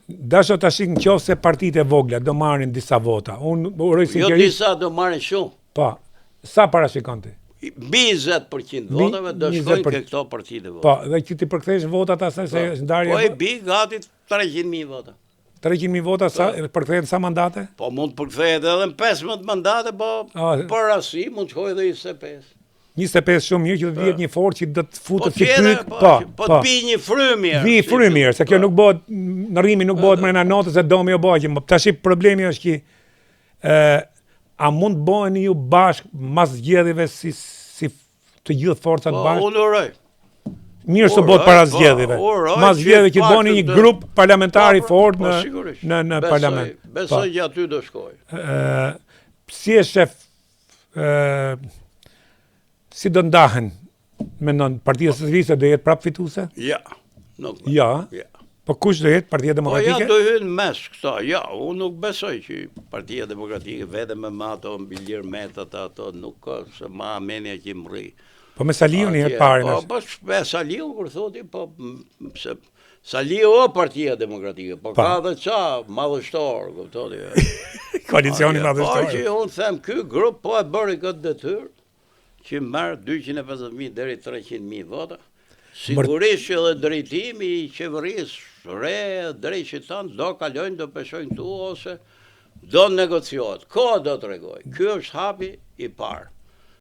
Dasho tash në qoftë se partitë e vogla do marrin disa vota. Unë uroj sinqerisht. Jo disa do marrin shumë. Po. Sa parashikon ti? Mbi 20% votave do shkojnë ke këto partitë vota. Po, dhe që ti përkthesh votat asaj se ndarja. Po e bi gati 300.000 vota. 300.000 vota sa përkthehet sa mandate? Po mund të përkthehet edhe në 15 mandate, po për rasti mund të shkojë edhe 25. 25 shumë mirë që do të vihet një forcë që do të futet si pyk. Po të pi një frymjer. Vi frymjer, se kjo nuk bëhet në rrimi, nuk bëhet më në natës se domi o bëhet. Tash problemi është që a mund bëheni ju bashkë mas zgjedhjeve si të gjithë forcat bashkë? Po, unë uroj. Mirë së bëhet para zgjedhjeve. Mas zgjedhjeve që bëni një grup parlamentari fort në parlament. Besoj që aty do shkoj. Si e shef, si do ndahen, mendon, Partia Socialiste do jetë prapë fituese? Ja. Ja. Po kush do jetë Partia Demokratike? Po ja do hynë mes këta. Ja, unë nuk besoj që Partia Demokratike vetëm me ato mbilir metat ato nuk ka se ma amenja që më rri. Po me Saliu një herë parë. Po me Saliu kur thoti, po se Saliu o Partia Demokratike, po ka dhe qa madhështor, kuptoni. Koalicioni madhështor. Po që unë them ky grup po e bëri këtë detyrë që merr 250.000 deri 300.000 vota. Sigurisht që edhe drejtimi i qeverisë re, drejtëtan do kalojnë, do peshojnë këtu ose do negociohet. Ko do të regoj. Ky është hapi i parë.